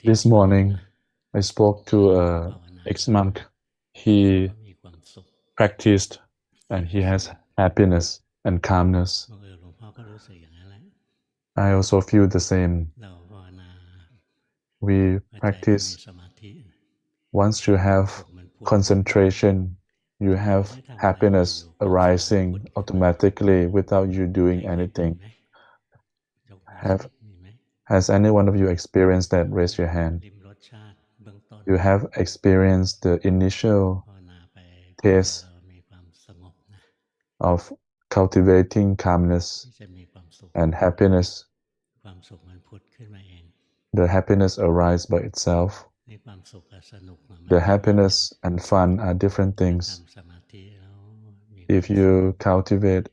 This morning, I spoke to a ex-monk. He practiced and he has happiness and calmness. I also feel the same. We practice. Once you have concentration, you have happiness arising automatically without you doing anything. Has any one of you experienced that? Raise your hand. You have experienced the initial taste of cultivating calmness and happiness. The happiness arises by itself. The happiness and fun are different things. If you cultivate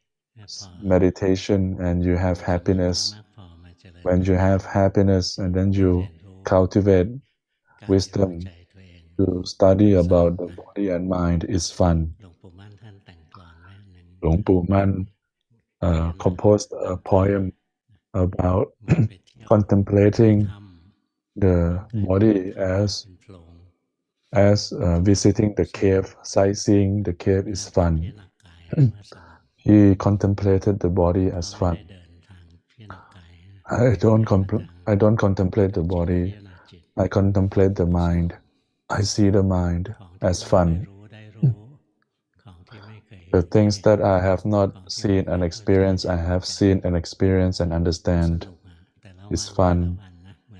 meditation and you have happiness, when you have happiness and then you cultivate wisdom to study about the body and mind is fun. Luangpu composed a poem about contemplating the body as visiting the cave. Sightseeing the cave is fun. He contemplated the body as fun. I don't contemplate the body. I contemplate the mind. I see the mind as fun. The things that I have not seen and experienced, I have seen and experienced and understand. It's fun.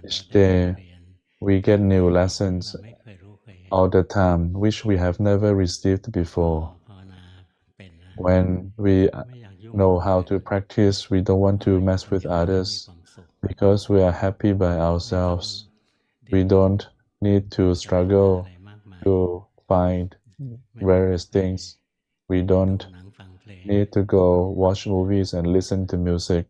Each day we get new lessons all the time, which we have never received before. When we know how to practice, we don't want to mess with others because we are happy by ourselves. We don't need to struggle to find various things. We don't need to go watch movies and listen to music.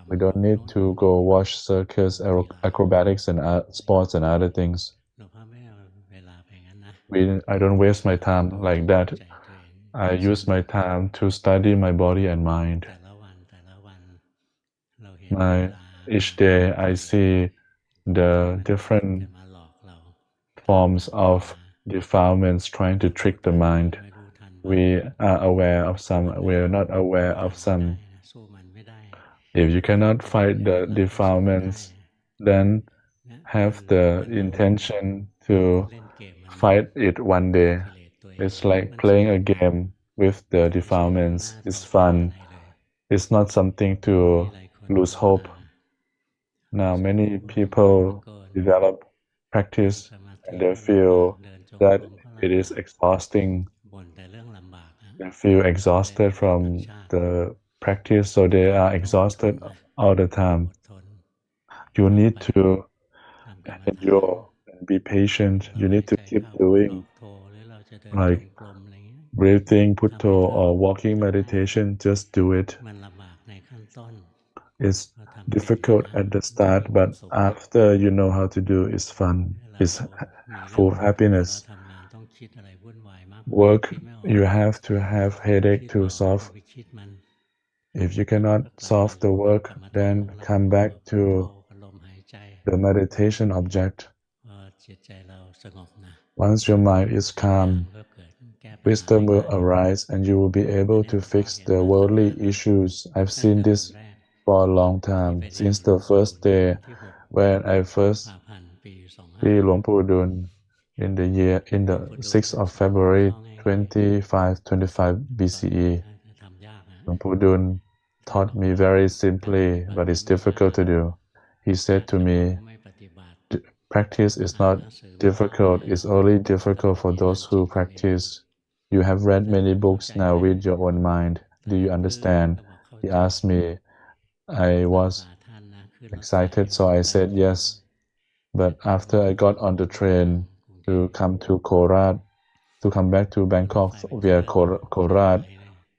We don't need to go watch circus, acrobatics, and sports and other things. I don't waste my time like that. I use my time to study my body and mind. Each day I see the different forms of defilements trying to trick the mind. We are aware of some, we are not aware of some. If you cannot fight the defilements, then have the intention to fight it one day. It's like playing a game with the defilements. It's fun. It's not something to lose hope. Now, many people develop practice and they feel that it is exhausting. They feel exhausted from the practice, so they are exhausted all the time. You need to endure and be patient. You need to keep doing, like breathing, Putto, or walking meditation. Just do it. It's difficult at the start, but after you know how to do, it's fun. It's full of happiness. Work, you have to have headache to solve. If you cannot solve the work, then come back to the meditation object. Once your mind is calm, wisdom will arise and you will be able to fix the worldly issues. I've seen this for a long time, since the first day when I first see Luangpu Dun in the 6th of February 2525 BCE. Luangpu Dun taught me very simply, but it's difficult to do. He said to me, practice is not difficult, it's only difficult for those who practice. You have read many books, now read your own mind. Do you understand? He asked me. I was excited, so I said yes. But after I got on the train to come to Korat, to come back to Bangkok via Korat,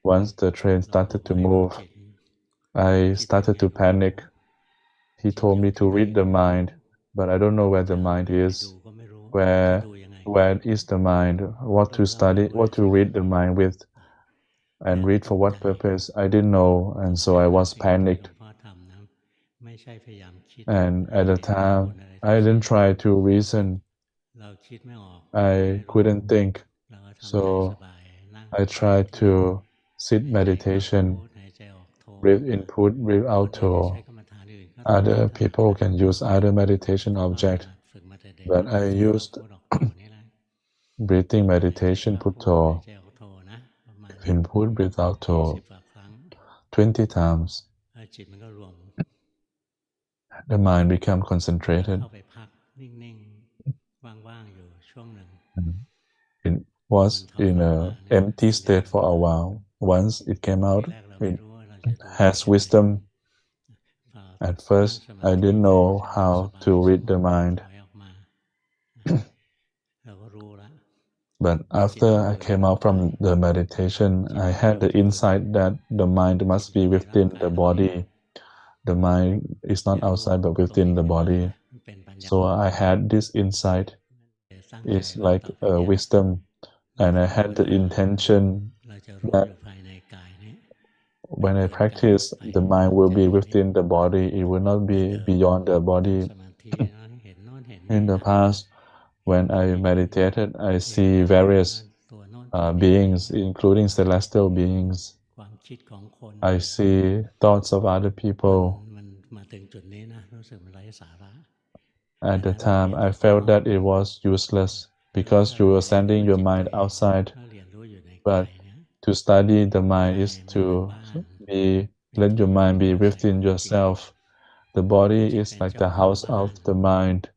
once the train started to move, I started to panic. He told me to read the mind, but I don't know where the mind is. Where is the mind? What to study, what to read the mind with, and read for what purpose? I didn't know, and so I was panicked. And at the time, I didn't try to reason. I couldn't think. So I tried to sit meditation, breathe input, breathe out. Other people can use other meditation object, but I used breathing meditation, putto, input, breathe out 20 times. The mind become concentrated. It was in an empty state for a while. Once it came out, it has wisdom. At first, I didn't know how to read the mind. But after I came out from the meditation, I had the insight that the mind must be within the body. The mind is not outside but within the body. So I had this insight. It's like a wisdom. And I had the intention that when I practice, the mind will be within the body. It will not be beyond the body. In the past, when I meditated, I see various beings, including celestial beings. I see thoughts of other people. At the time, I felt that it was useless because you were sending your mind outside. But to study the mind is to let your mind be within yourself. The body is like the house of the mind.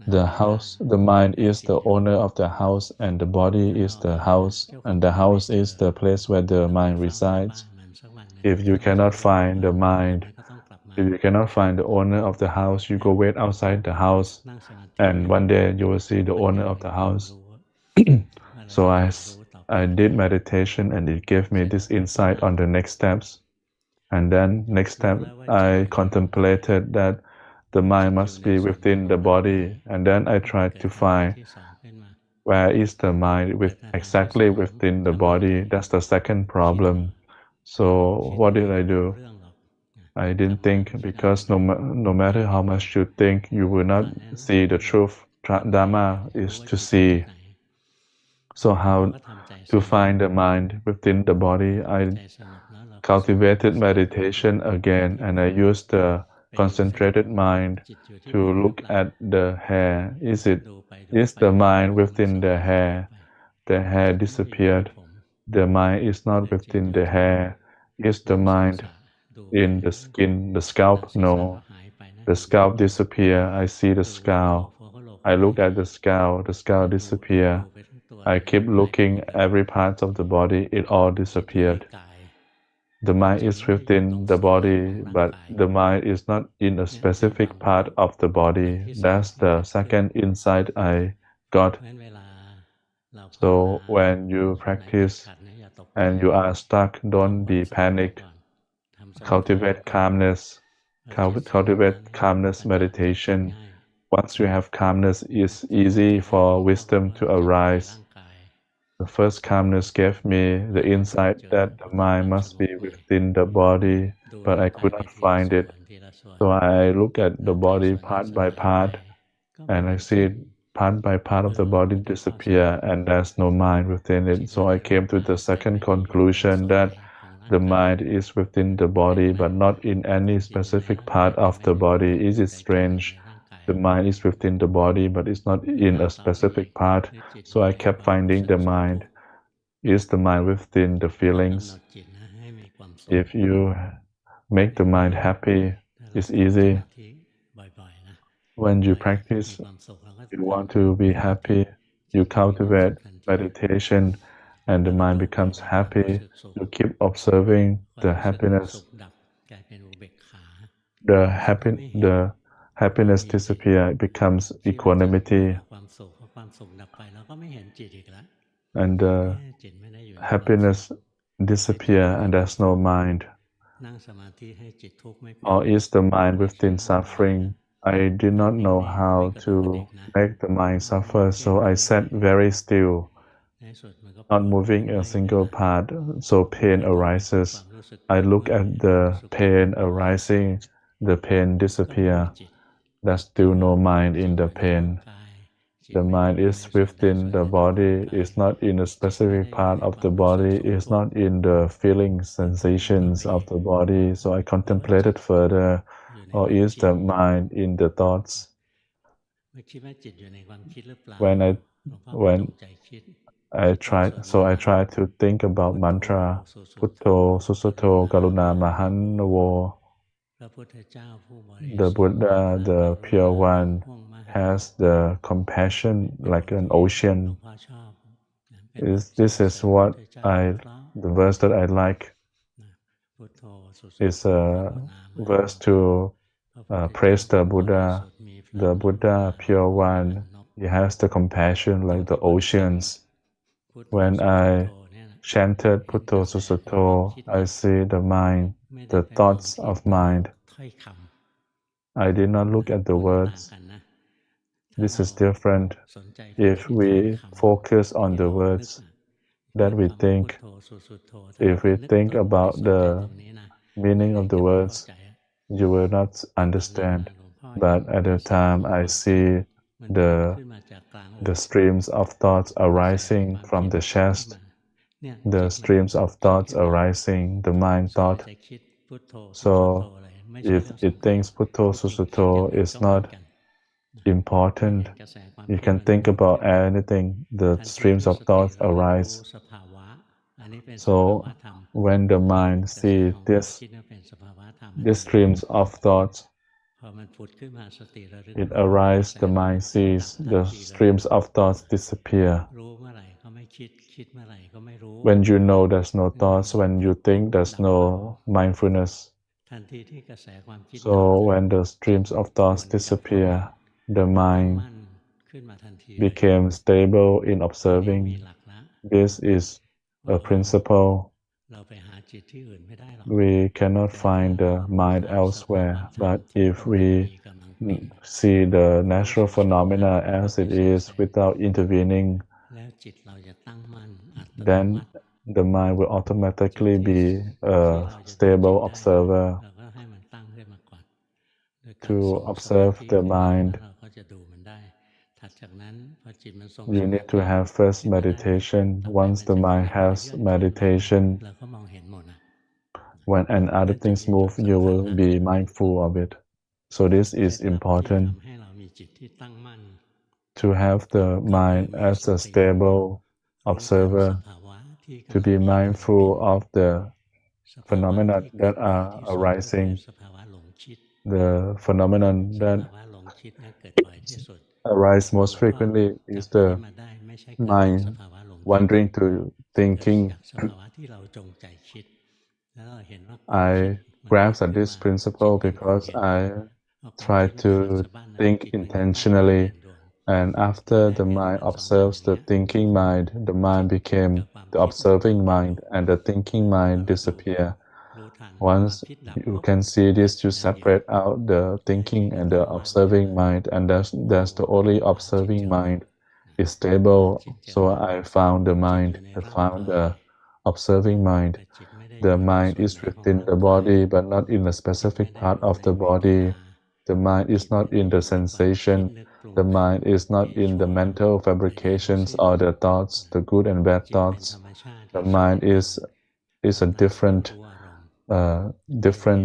The mind is the owner of the house, and the body is the house, and the house is the place where the mind resides. If you cannot find the mind, if you cannot find the owner of the house, you go wait outside the house, and one day you will see the owner of the house. So I did meditation, and it gave me this insight on the next steps. And then next step, I contemplated that the mind must be within the body, and then I tried to find where is the mind exactly within the body. That's the second problem. So what did I do? I didn't think, because no matter how much you think, you will not see the truth. Dhamma is to see. So how to find the mind within the body? I cultivated meditation again, and I used the concentrated mind to look at the hair. Is the mind within the hair? The hair disappeared. The mind is not within the hair. Is the mind in the skin, the scalp? No. The scalp disappear. I see the scalp. I look at the scalp disappear. I keep looking every part of the body, it all disappeared. The mind is within the body, but the mind is not in a specific part of the body. That's the second insight I got. So when you practice and you are stuck, don't be panicked. Cultivate calmness. Cultivate calmness meditation. Once you have calmness, it's easy for wisdom to arise. The first calmness gave me the insight that the mind must be within the body, but I could not find it. So I look at the body part by part, and I see part by part of the body disappear, and there's no mind within it. So I came to the second conclusion that the mind is within the body, but not in any specific part of the body. Is it strange? The mind is within the body, but it's not in a specific part. So I kept finding the mind. Is the mind within the feelings? If you make the mind happy, it's easy. When you practice, you want to be happy, you cultivate meditation, and the mind becomes happy. You keep observing the happiness. The happiness disappears, it becomes equanimity, and the happiness disappears, and there's no mind. Or is the mind within suffering? I did not know how to make the mind suffer, so I sat very still, not moving a single part, so pain arises. I look at the pain arising, the pain disappear. There's still no mind in the pain. The mind is within the body, is not in a specific part of the body, is not in the feelings, sensations of the body. So I contemplated further, or is the mind in the thoughts? When I when I try to think about mantra Putto Susuto Karuna Mahanavo. The Buddha, the pure one, has the compassion like an ocean. This is what the verse that I like is a verse to praise the Buddha. The Buddha, pure one, he has the compassion like the oceans. When I chanted Putto Susuto, I see the mind, the thoughts of mind. I did not look at the words. This is different. If we focus on the words that we think, if we think about the meaning of the words, you will not understand. But at the time I see the streams of thoughts arising from the chest, the streams of thoughts arising, the mind thought. So if it thinks Putto Susuto is not important, you can think about anything, the streams of thoughts arise. So when the mind sees these streams of thoughts, it arises, the mind sees, the streams of thoughts disappear. When you know there's no thoughts, when you think there's no mindfulness. So when the streams of thoughts disappear, the mind became stable in observing. This is a principle. We cannot find the mind elsewhere, but if we see the natural phenomena as it is without intervening, then the mind will automatically be a stable observer. To observe the mind, you need to have first meditation. Once the mind has meditation, when other things move, you will be mindful of it. So this is important to have the mind as a stable observer, to be mindful of the phenomena that are arising, the phenomenon that arise most frequently is the mind wandering to thinking. I grasp at this principle because I try to think intentionally, and after the mind observes the thinking mind, the mind became the observing mind, and the thinking mind disappear. Once you can see this, you separate out the thinking and the observing mind, and that's the only observing mind is stable. So I found the mind, I found the observing mind. The mind is within the body, but not in a specific part of the body. The mind is not in the sensation. The mind is not in the mental fabrications or the thoughts, the good and bad thoughts. The mind is a different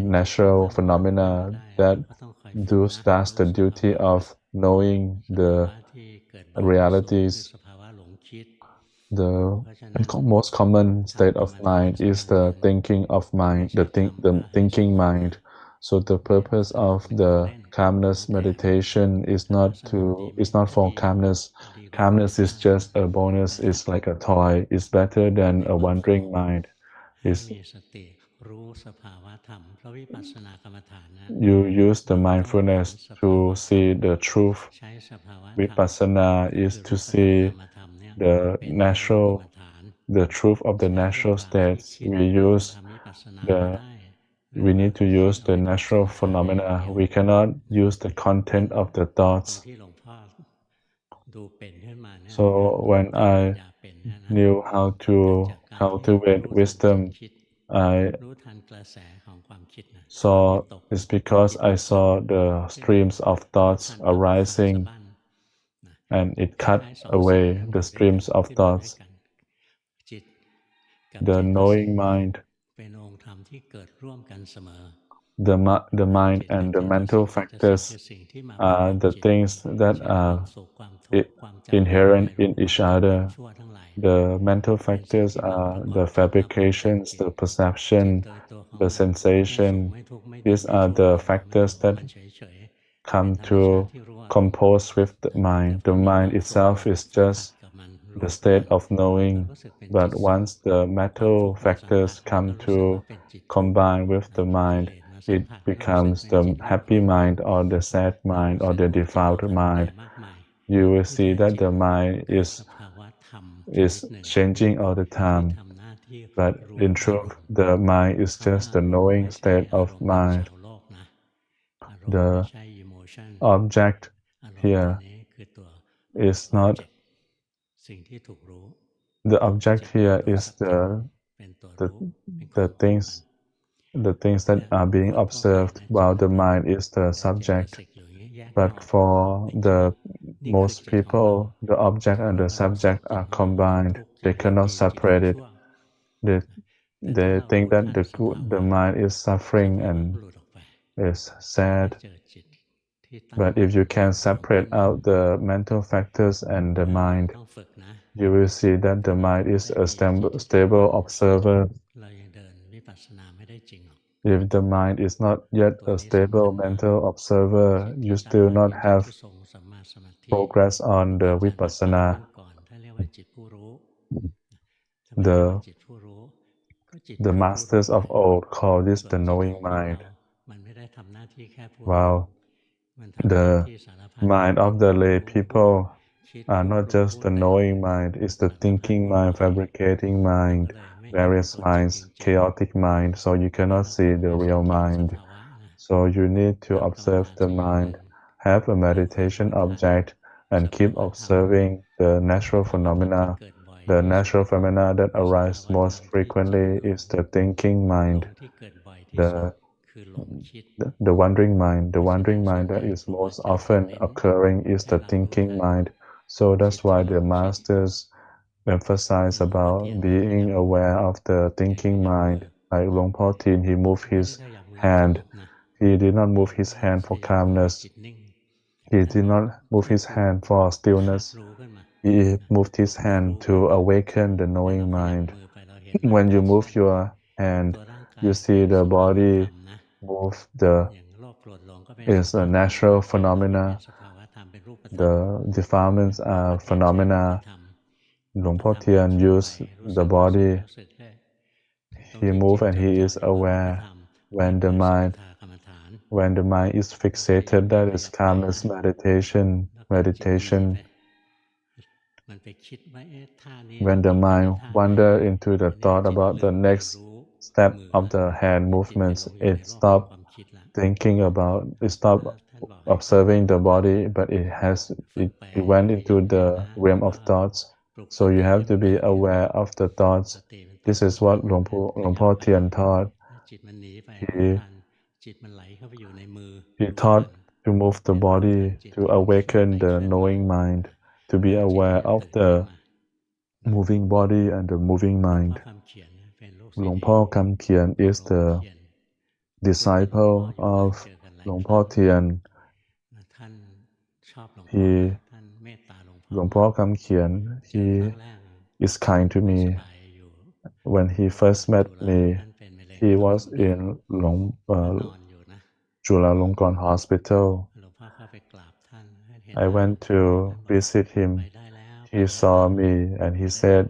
natural phenomena that does the duty of knowing the realities. The most common state of mind is the thinking of mind, the thinking mind. So the purpose of the calmness meditation is not for calmness. Calmness is just a bonus. It's like a toy. It's better than a wandering mind. It's, you use the mindfulness to see the truth. Vipassana is to see the truth of the natural states. We need to use the natural phenomena. We cannot use the content of the thoughts. So when I knew how to cultivate wisdom, I saw is because I saw the streams of thoughts arising and it cut away the streams of thoughts. The knowing mind, the mind and the mental factors are the things that are inherent in each other. The mental factors are the fabrications, the perception, the sensation. These are the factors that come to compose with the mind. The mind itself is just the state of knowing, but once the mental factors come to combine with the mind, it becomes the happy mind or the sad mind or the defiled mind. You will see that the mind is changing all the time, but in truth, the mind is just the knowing state of mind. The object here is not the object here is the the things the things that are being observed while the mind is the subject. But for the most people, the object and the subject are combined. They cannot separate it. They, they think that the mind is suffering and is sad. But if you can separate out the mental factors and the mind, you will see that the mind is a stable observer. If the mind is not yet a stable mental observer, you still not have progress on the vipassana. The, the masters of old call this the knowing mind, while the mind of the lay people are not just the knowing mind, it's the thinking mind, fabricating mind, various minds, chaotic mind, so you cannot see the real mind. So you need to observe the mind, have a meditation object, and keep observing the natural phenomena. The natural phenomena that arise most frequently is the thinking mind, the wandering mind. The wandering mind that is most often occurring is the thinking mind. So that's why the masters emphasize about being aware of the thinking mind. Like Luangpu Tin, he moved his hand. He did not move his hand for calmness. He did not move his hand for stillness. He moved his hand to awaken the knowing mind. When you move your hand, you see the body move. Is a natural phenomena. The defilements are phenomena. Luangpu Tian used the body. He moved and he is aware. When the mind is fixated, that is calmness meditation. When the mind wanders into the thought about the next step of the hand movements, it stops thinking about, it stopped observing the body, but it went into the realm of thoughts. So you have to be aware of the thoughts. This is what Luangpu Tian taught. He taught to move the body, to awaken the knowing mind, to be aware of the moving body and the moving mind. Luangpo Kam Kien is the disciple of Luangpo Tian. Luangpo Kam Kien, he is kind to me. When he first met me, he was in Chulalongkorn Hospital. I went to visit him. He saw me and he said,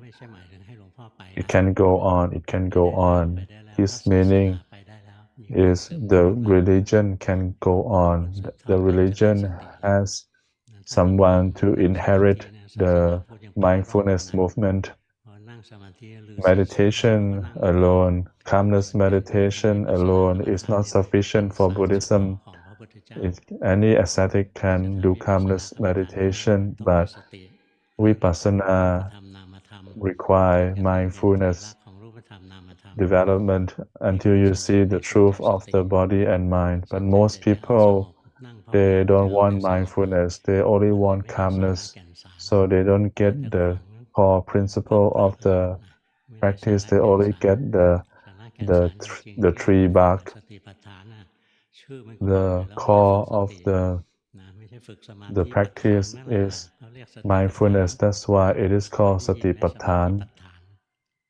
it can go on, it can go on. His meaning is the religion can go on. The religion has someone to inherit the mindfulness movement. Meditation alone, calmness meditation alone is not sufficient for Buddhism. Any ascetic can do calmness meditation, but vipassana require mindfulness. development until you see the truth of the body and mind. But most people, they don't want mindfulness, they only want calmness, so they don't get the core principle of the practice, they only get the tree bark. The core of the practice is mindfulness. That's why it is called satipatthana.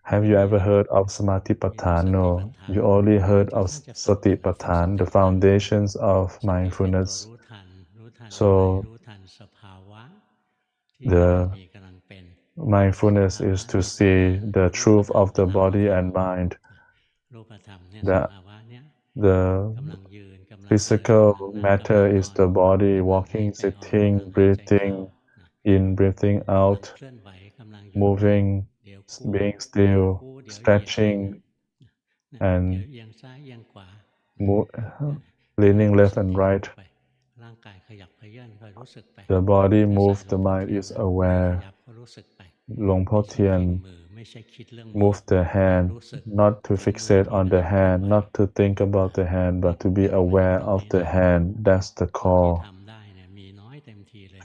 Have you ever heard of samatipatthana? No, you only heard of satipatthana, the foundations of mindfulness. So the mindfulness is to see the truth of the body and mind, that the physical matter is the body, walking, sitting, breathing in, breathing out, moving, being still, stretching, and leaning left and right. The body moves, the mind is aware. Luangpu Tian move the hand, not to fixate on the hand, not to think about the hand, but to be aware of the hand. That's the core.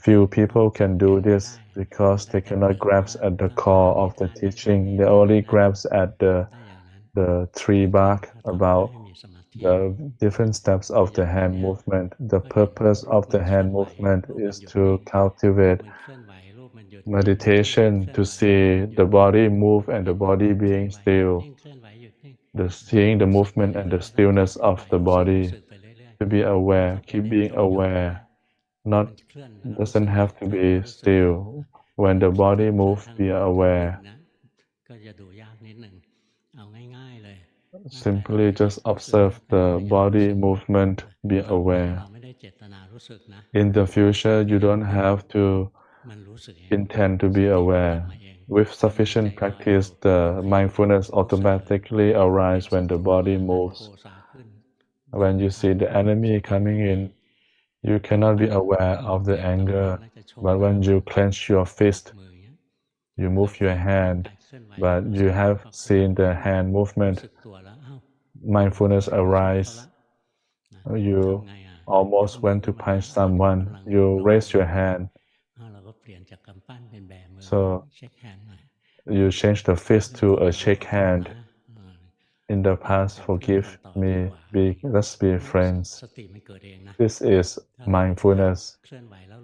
Few people can do this because they cannot grasp at the core of the teaching. They only grasp at the tree bark about the different steps of the hand movement. The purpose of the hand movement is to cultivate meditation, to see the body move and the body being still, the seeing the movement and the stillness of the body, to be aware, keep being aware, not doesn't have to be still. When the body moves, be aware. Simply just observe the body movement, be aware. In the future, you don't have to intend to be aware. With sufficient practice, the mindfulness automatically arises when the body moves. When you see the enemy coming in, you cannot be aware of the anger, but when you clench your fist, you move your hand, but you have seen the hand movement, mindfulness arises. You almost went to punch someone, you raise your hand. So you change the fist to a shake hand. In the past, forgive me, let's be friends. This is mindfulness.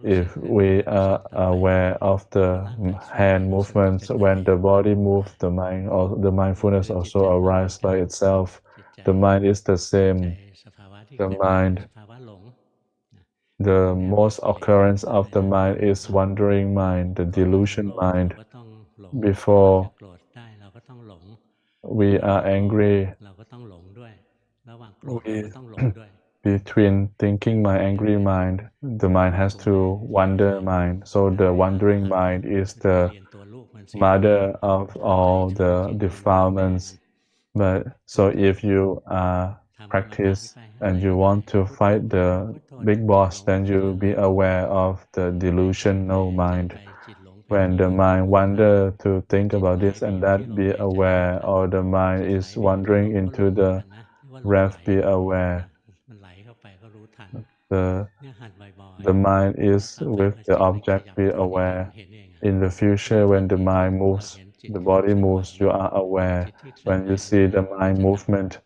If we are aware of the hand movements, when the body moves, the mind or the mindfulness also arises by itself. The mind is the same. The mind, the most occurrence of the mind is wandering mind, the delusion mind. Before we are angry, we between thinking mind, angry mind, the mind has to wander mind. So the wandering mind is the mother of all the defilements. But so if you practice and you want to fight the big boss, then you be aware of the delusional mind. When the mind wander to think about this and that, be aware, or the mind is wandering into the breath, be aware. The mind is with the object, be aware. In the future, when the mind moves, the body moves, you are aware. When you see the mind movement,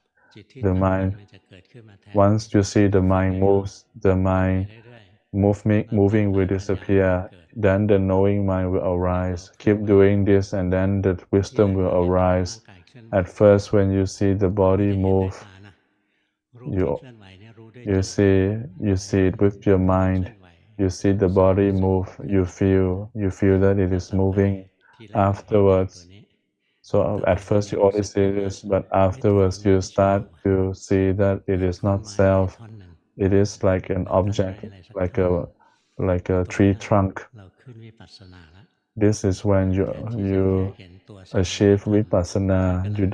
the mind, once you see the mind moves, the mind moving will disappear, then the knowing mind will arise. Keep doing this and then the wisdom will arise. At first, when you see the body move, you see it with your mind. You see the body move. You feel that it is moving. Afterwards, so at first you only see this, but afterwards you start to see that it is not self. It is like an object, like a tree trunk. This is when you achieve vipassana. You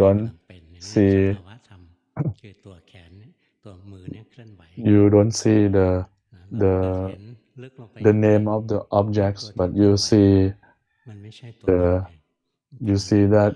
don't see the the name of the objects, but you see that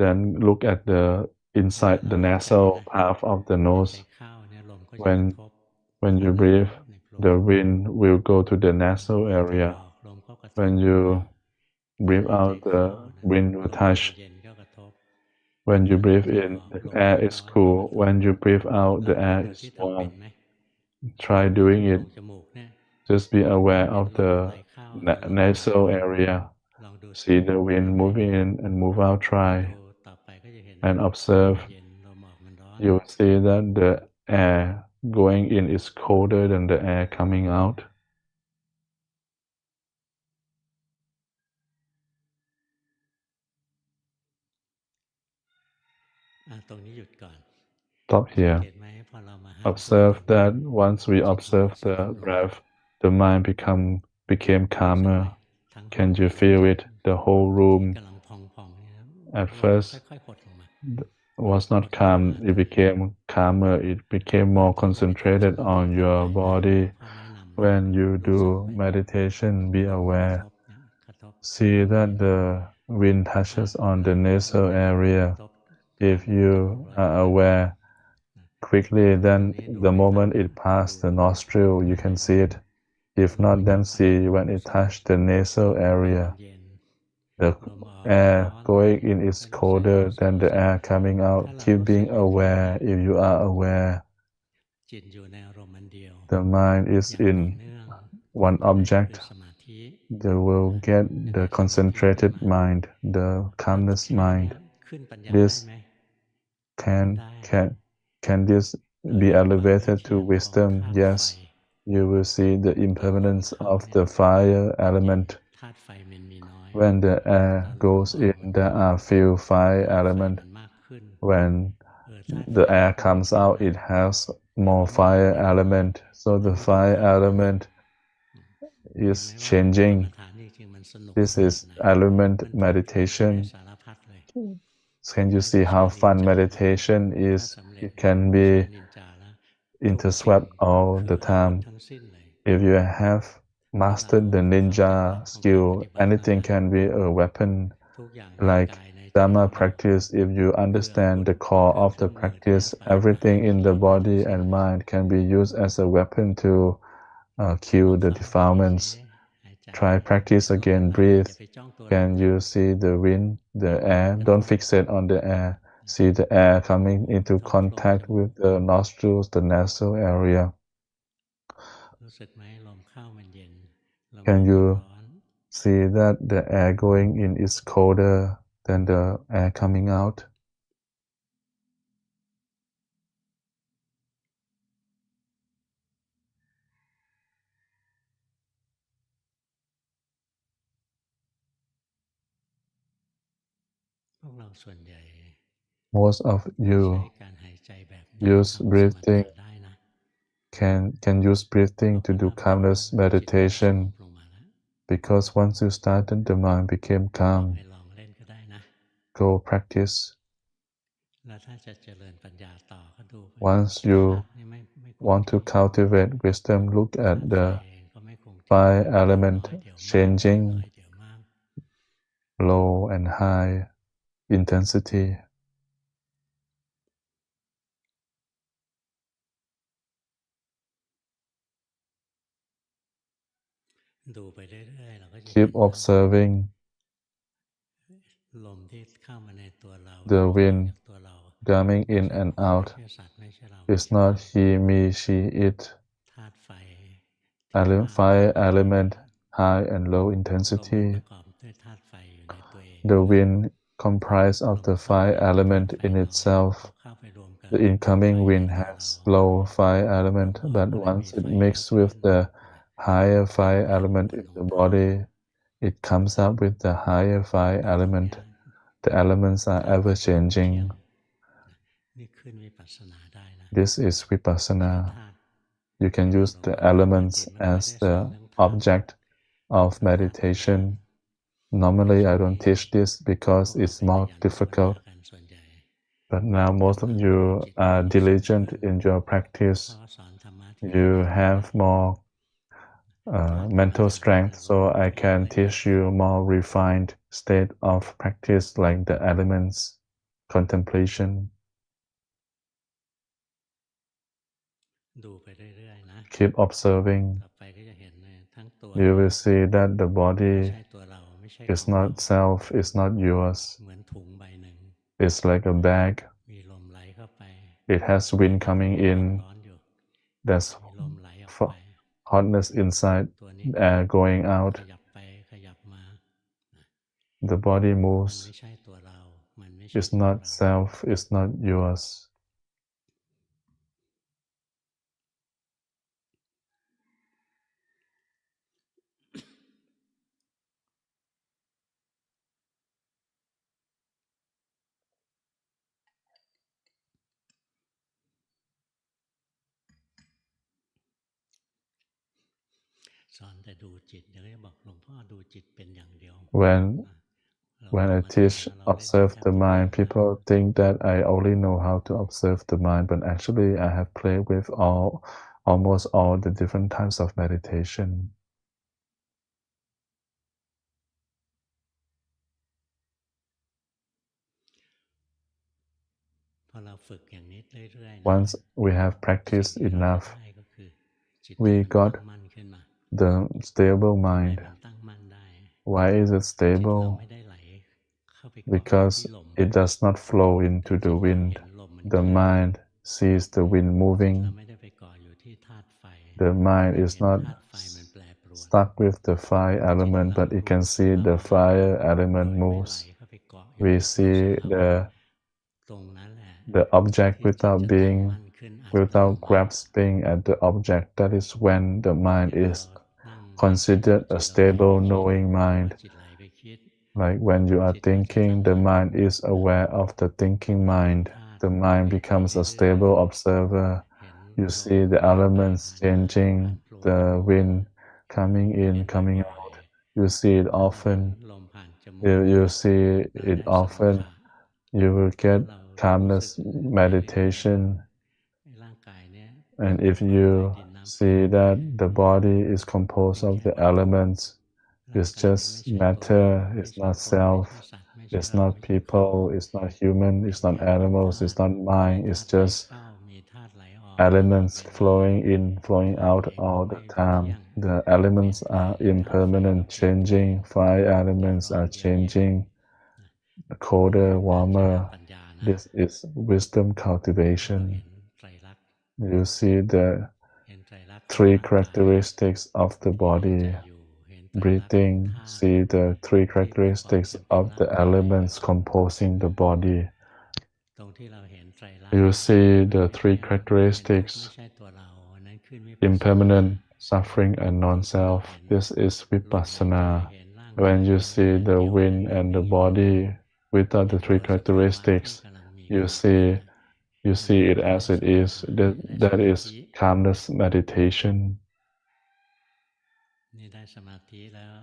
Then look at the เวลา inside เรา the หายใจ nasal นะ half of the หายใจ nose. เข้าเนี่ยลมก็จะกระ When ทบ when โพ you รง breathe, ในโพรง the wind will go to the พอ nasal หายใจ area. ออกลมก็กระทบ When you พอ breathe หายใจ out, เข้า the นะ wind will ลม touch. เย็นๆก็กระทบ When พ you อหาย breathe ใจ in, ออก the ลม air is ร้อนๆก็ก cool. ระทบ When you breathe out, เรา the เป็น air คน is ที่ทำเป็น warm. ไหม try doing โพร it. งจมูกเนี่ย Just be aware เห็น of ล the มไหลเข้าเห็นลมไหลอ nasal อก area. ลองดูสิ See the wind เห็นไหม move in and move out. ดู Try ต่อไปก็จะเห็น and ลมเข้ามัน observe. เย็น ลมออกมันร้อน You will see that the air going in is colder than the air coming out. ตรงนี้หยุดก่อน Stop สัง here. เกตไหมพอเรามาหัดรู้ Observe ตรงนี้ that once we จิตเรา observe จะสง the บลง breath, the mind became รู้สึกไหม calmer. ทั้งห้อง Can you ทั้ง feel it? The whole ที่ room กำลังพองๆเนี่ย at ลม first ค่อยๆหดลงมา was not calm. It became calmer. It became more ตอนเราไปทำส concentrated มาธิ on ธาตุ your ไฟนะ body. พ่อแนะนำนะ When you รู้สึก do ไป meditation, ลม be เข้ามากระ aware. ทบนะกระทบ See that the wind ถ้า touches on the ลม nasal กระ area. ทบกลาง If จมู you กเรา are จะ aware นะ quickly, ตรง then นี้ดู the ไม่ทัน moment นะ it passed ดู the ตรง nostril, you can see it. If ลม not, มัน then เข้า see เรา when รู้ it สึก touched the ล nasal มเข้ามั area. นเย็น The ลมออกมันร้อ air น going in is ค่อยรู้สึก colder รู้สึก than รู้ the สึก air coming ถ้า out. เรา Keep รู้สึก being อยู่แค่นี้ aware if you are aware. จิตอยู่ในอารมณ์อันเดียว The mind is อย่างต่อ in เนื่อง one นั่นคือ object. สมาธิ You will get อัน the นี้สมาธิขึ้น concentrated มา mind, the แล้ว calmness ทีนี้เนี่ mind. ยขึ้นปัญญาได้ This ไหม ขึ้น can ได้ can can this เรา be เห็นความไม่ elevated เที่ to ยงของ wisdom? ธาตุไฟ Yes. You will see the ตอนลม impermanence เข้า of เนี่ย the fire มันเย็น element. ธาตุไฟมันมีน้อย When the ต air อนลม goes ออก in, มัน there มี are few fire ธาตุไฟ element. มันมากขึ้น When ธาตุไฟ the มัน air พุ่ง comes ขึ้น out, มา it has แต่ more เราไม่ fire ไม่รู้ element. So เรา the รู้ fire ตาม element เห็น is ไหมว่ากรรม changing. ฐานจริงๆมันสนุก This ขนาด is ไหน element มันเพลิดเพลินไปได้ meditation. สารพัดเลย Can ใค you รที่ see ใช้ how นิน fun จา meditation ถ้า is? สำเร็จ It can ใช้ be นินจาแล้ว ทุกสิ่ง interswept all คื the ออาวุธ time. ทั้งสิ้นเลย If you have ถ้าเรา mastered the เข้าใจหลั ninja กของการ skill, ปฏิบัตินั่น anything น่ะ can be a weapon. ทุกอย่างใน Like กายในใจ Dhamma ของเรา practice, if you คืออาวุ understand ธ the คือ core เครื่อง of เครื่ the องมือที่จะ practice, ปฏิบัติ everything ให้ in กิ the เลสได้ทั้ body งสิ้น and เลย mind can be used as a weapon to ล kill อง the ฟังอีกทีสิ defilements. หายใจ Try practice ลม again, ข้างใน breathe. อย่าไปจ้องตัวลม Can นะ you see the wind, ล the มเข้าก air? ระท Don't บ fixate on the air. See the air จมู coming ก into เข้าโพรงจ contact มูก with the nostrils, the nasal area. รู้สึกไหมลมเข้ามันเย็น ลมอ Can อกมัน you ร้อน see that the air going in is colder than the air coming out? Most of ใช้ you การหายใจแบบนี้ use ทำสมถะ breathing ได้นะ can use เพ breathing ราะ to พอ do เราทำ calmness จิตเราจะสง meditation บลงมาแล้ว because once you started, the mind became บอก calm. ให้ลองเล่นก็ได้นะ Go practice. แล้วถ้าจะเจริญปัญญาต่อก็ดูไป Once ธา you ตุนี่ไม่คง want ที่ to cultivate wisdom, look ธา at ตุไฟ the เองก็ไม่คงที่ fire เดี๋ยว element น้อยเดี๋ยวมาก เดี๋ยว changing น้อยเดี๋ยวมาก low and high intensity. ดูไปเรื่อยๆเราก็จะเห็ Keep นทั้ง observing ลมที่เข้ามาในตัวเรา the ออก wind จากตัวเรา coming ไม่ in ใช่ and คน ไม่ out. ใช่สัตว์ ไม่ใช่เรา It's not he, me, she, it. ธาตุไฟที่มาก Fire element, น้อย high and low ลมมัน intensity. ประกอบด้วยธาตุไฟอยู่ในตัวเอง The wind comprised ล of ม the เข้า fire มีธาตุ element ไฟ in น้อย พอ itself. เข้าไปรวมกับ The ไฟ incoming ใน wind ตัว has เรา low fire ลม element, ออก but ก็เลยมี once it ไฟเยอะ mixes ขึ้ with น the higher ความ fire ปั่น element ป่วน in ของ the ธาตุ body, it comes up with the higher fire แต่ตรงเนี้ element. ย The elements are ธาตุ ever คือความไม่เที่ย changing. ง นี่ขึ้นวิปัสสนาได้นะ This is ใช้ vipassana. ธาตุ You เป็ can นอา use รม the ณ์ ปกติ elements ไม่ค่อย as ได้สอน the เรื่องธาตุ object of เพราะธาตุมันยาก meditation. Normally, ช่ว I ง don't นี้ teach this พ because วกเรา it's ไปข more ยันภาวนา difficult. กันส่วนใหญ่ But now แต่ most บา of งค you นจิตมัน are ไม่สูง diligent ขึ้น in your พอ practice. สอนธรรมะทีไร You เราจะ have more ถอดกรรม mental ฐาน strength, ให้ so เรา I รู้ can ละเอียด teach you more refined state of practice like the elements, contemplation. ดูไปเรื่อยๆนะ Keep observing. ต่อไปก็จะเห็นเลยทั้งตัว You เรา will see that the ไม่ body ใช่ตัวเรา ไม่ใช่ is ของเรา not self, is not yours. เหมือนถุงใบหนึ่ง It's like a bag. มีลมไหลเข้าไป It has แต่ wind ในถุง coming มีความ in. ร้อนอยู่ There's มีลมไหล hotness inside, ตัวนี้ air going ข out. ยับไปขยับมา The body มันไม่ moves. ใช่ตัวเรา มันไม่ใช่ It's ตัว not เรา self, it's not yours. สอนแต่ดูจิตเดี๋ยวก็จะบอกหลวงพ่อดูจิตเป็นอย่างเดียว When เรา when กร I รมฐาน teach แล้วเราเล่นแต่ observe แค่ the พุทโธ mind, นะ people think that I only know how to observe the mind, but actually I have played with almost all the different types of meditation. พอเราฝึกอย่างนี้เรื่อยๆนะ Once we have สิ่ง practiced ที่เราจะ enough, ได้ก็คือจิตที่ we มันตั้ง got มั่นขึ้นมา the stable ทำไม mind. มันตั้งมั่นได้ Why is it จิตเรา stable? ไม่ได้ไหลเข้าไปเกาะอยู่ Because ที่ลม it does not flow แต่ into จิ the ตเรา wind. เห็นลมมัน The เคลื่อน mind sees the wind จิตเรา moving. ไม่ได้ไปเกาะอยู่ที่ธาตุไฟ The แต่ mind มัน is เห็น not ธาตุไฟมันแปรปรวน stuck with the fire จิต element, เรา but it รู้ can ส see ภา the วะ fire โด element ยไม่ไหล moves. เข้าไปเกาะอยู่ We รู้ see สภาวะ the ตรงนั้นแหละ the object ที่จิต without จะตั้ง being มั่นขึ้นอัตโน without มัติ grasping at the object. That is when the อ mind ย่างเรา is นั่ง considered จิ a ตเราไหลไป stable คิด knowing รู้ว่า mind. จิตไหลไปคิด Like when you are จิตเราจะตั้ง thinking, the มั่น mind is aware of the thinking เราเห็น mind. ธาตุ The เปลี่ mind ยนไป becomes a เรื่อย stable observer. ๆ เห็น You ลม see the เปลี่ยนไป elements ผ่านมา changing, ผ่านโผล่ the wind coming เห็ in, น coming บ่อย out. You see it ๆ เราเห็น often. ลมผ่านจมู If ก you see เรา it ได้สม often, ถะ you will ถ้า get เรารู้สึก calmness ไปเรื่อยๆ meditation. ร่างกายเนี้ย And เป็น if ไฟ you ดินน้ำ see ลม that the body is เป็ composed น of แค่ the วัตถุ elements, ร่าง it's กายนี้ไม่ just ใช่ตัวเรา matter, ไม่ it's ใช่ not คน ไม่ self, ใช่สัตว์ ไม่ใช่ it's เรา not ไม่ใช่เขา people, it's not human, เป็ it's น not แค่เป็น animals, ธา it's ตุ not มี mind, ธา it's ตุไหล just เข้า มีธาตุไหลออก ตลอด elements เวลา flowing in, flowing ธาตุ out เองก็ all ไม่ the เที่ย time. ง The เปลี่ยน elements แปล are ง ธาตุไฟก็ impermanent, เปลี่ยนแปลง changing, fire เรา elements ร้อน are เย็น changing, นะ colder, การเจริญ warmer. ปัญญานะ This is wisdom ให้เรา cultivation. เห็นไตรลักษณ์ You see the เห็นไตรลักษณ์ของ three ร่างกาย characteristics of the ที่หายใจ body. อยู่ เห็นไตรลักษณ์ของ Breathing, ธาตุ see the three ที่ประกอบ characteristics กันเป็น of ร่าง the กาย elements composing the body. ตรงที่เราเห็นไตรลักษณ์ You มัน see ไม่ the ใช่ three เป็นทุกข์ไม่ characteristics ใช่ตัวเรา อันนั้นขึ้นวิปัสสนา impermanent, suffering, and ตรงที่เรา non-self. เห็น This is ลมหายใจ vipassana. เห็นร่างกาย When you มันไม่ see ใช่ the เดี่ยว wind ไม่ and มี the อยู่ในนั้น body without เห็ the น three ตัวสภาวะที่ characteristics, กำลังมี you ขึ้น see นะ you อัน see นี้ it เรา as ได้ it สม is. ถะ That, ได้ส that มา is ธิ calmness meditation. นี่ได้สมาธิแล้ว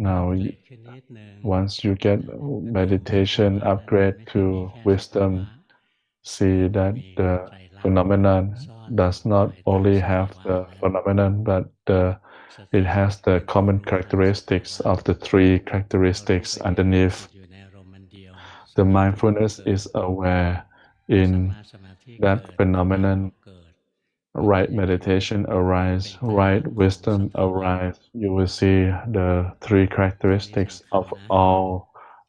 Now, อัปเกรดขึ้นนิดนึง once you get ก็ดูสภา meditation วะนั้นมัน upgrade ไม่ใช่ to มีแค่สภาวะ wisdom, see แต่มัน that มี the ไตรลักษณ์ phenomenon ซ่อน does อยู่ not ภายใต้ only สภา have วะ the นั้น phenomenon, but สติ it has คื the อตัว common รู้ทันสภา characteristics วะ of the three เรารู้ characteristics ไปเรื่อยๆ underneath. จิตอยู่ในอารมณ์อันเดียว ส The มาธิก็ mindfulness เกิด is aware พอสัม in มาสมาธิ เกิ that ด ปัญญาก็ phenomenon. เกิด มันก็ Right จะเห็น meditation ความเป็น arise, ไตรลัก right ษณ์ของ wisdom สภาวะ arise. You will see the three ตรงนี้ characteristics สำคัญ of นะ all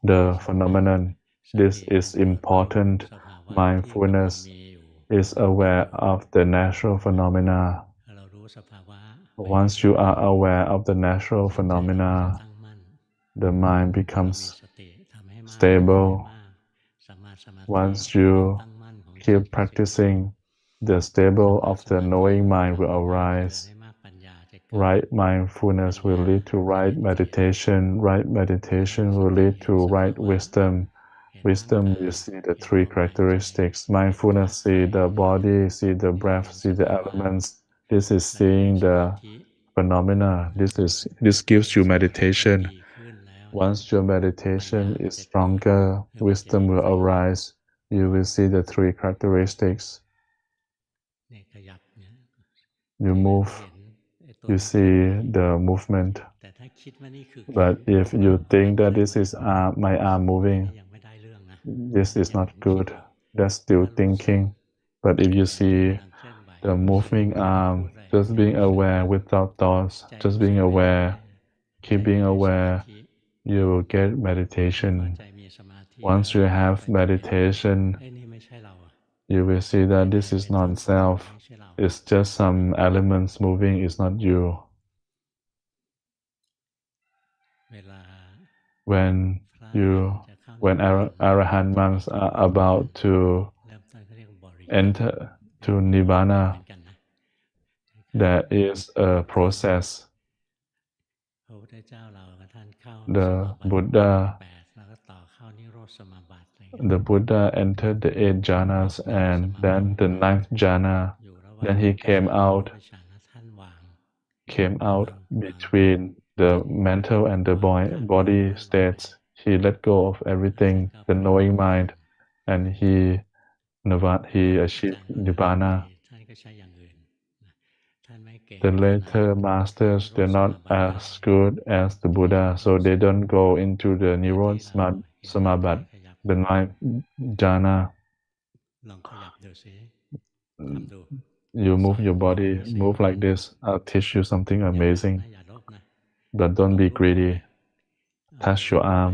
ตรง the นี้สำคัญ phenomenon. ส This ติ is เป็นตัวรู้ important. สภาวะที่กำลัง Mindfulness มีอยู่ is กำลังเป็น aware อยู่ of the natural phenomena. ถ้าเรารู้สภาวะไป Once เรื่ you อย are aware of the ๆ natural จิตใจเราก็จะ phenomena, ตั้งมั่น the mind พอเรามี becomes สติทำให้มาก ทำให้ stable. มาก สัมมาสมาธิ Once ความ you ตั้งมั่นของจิต keep คือสิ่งที่ practicing, the สัม stable มา of ส the มาธิ knowing mind will ทำให้มากเกิด arise. ให้มากปัญญาจะเกิด Right ปัญ mindfulness ญา will lead to จะ right เห็นไตรลักษณ์ meditation. Right ถ้าเรา meditation มีส will ติ lead เห็ to นสภา right วะ wisdom. เห็นร่าง Wisdom, กา you ย see the เห็น three ลมหายใจ characteristics. เห็นธา Mindfulness, ตุไฟ see the เห็น body, see the นี่ breath, เห็นส see the ภาวะ elements. This is เราจะได้ seeing สมา the ธิ phenomena. This เห็ gives น you สมาธิมัน meditation. ดีขึ้นแล้วเนี่ย Once your ปัญ meditation ญามัน is จะเกิด stronger, คือมันจะเห็ wisdom น will ไตรลักษณ์ arise. You will see the three characteristics. เนี่ยขยับเนี่ย You ขยับ move, เห็นไอ้ตัว you นี้เคลื่อน see ไหว the movement. แต่ถ้าคิดว่านี่คือแข But น if you อัน think นั้น that เคลื่อน this ไหว is my arm อัน moving, นี้ยังไม่ได้เรื่องนะ this อัน is นี้ยัง not คิด good. อยู่ That's still ถ้ารู้สึก thinking. But if you แขนที่ see กำลังเคลื่อนไหว the รู้สึก moving ไม่ต้องพูด arm, อะไร just ให้ being รู้สึก aware without thoughts, ใจ just รู้สึก being ไปเรื่อย aware, ๆ ใจ keep จะ being ได้สมา aware, ธิ you will get พอ meditation. ใจมีสมาธิ Once แล้ว you เรา have ก็จะเห็น meditation, ไอ้นี่ไม่ใช่เราอะ you will see ไอ้ that นี่ this เป็ is น not ธาตุไฟ self. ไม่ใช่เรา it's just some elements moving, it's not you. เวลา When พระ you จะเข้านิ when พพาน Arahant จะมี monks จุด are เริ่มต้น about to เริ่มต้นเขาเรียกบริกรรม enter เป็น to บริกรรมเหมื Nibbana, อนกันนะ there is a process. พระพุทธเจ้าเราท่านเข้าส The มาบัติ Buddha 8แล้วก็ต่อเข้านิโรธสมาบัติอะไรเงี้ย the Buddha entered the 8 jhanas and then the 9th jhana. อยู่ระหว่าง Then he กา came รนิโร out ธฌานแล้วท่านวาง out วาง between the mental and the วางธาตุ body รู้วาง states. He let go of แล้วท่าน everything, ก็ the ปรินิพ knowing พาน mind, and he พระอาจาร achieved ย์คนไหน Nibbana. ท่านก็ใช้อย่างอื่นนะท่านไม่เก่ง The ขนาด later นิ masters, โรธ they're ส not มาบัติได้ as good as the Buddha, so they don't go into the เพื่อ Nirodha ที่เราเห็นร่างกาย Samabat, ขยับ the 9th jhana. ลองขยับดูสิทำดู You สอ move น your สอน body, ดูสิ move ว่า like this. I'll teach you something อย่าอยาก amazing, นะอย่าลบนะ but ล don't อง be รูปดูไป greedy. เอา Touch มือ your รูปไป arm.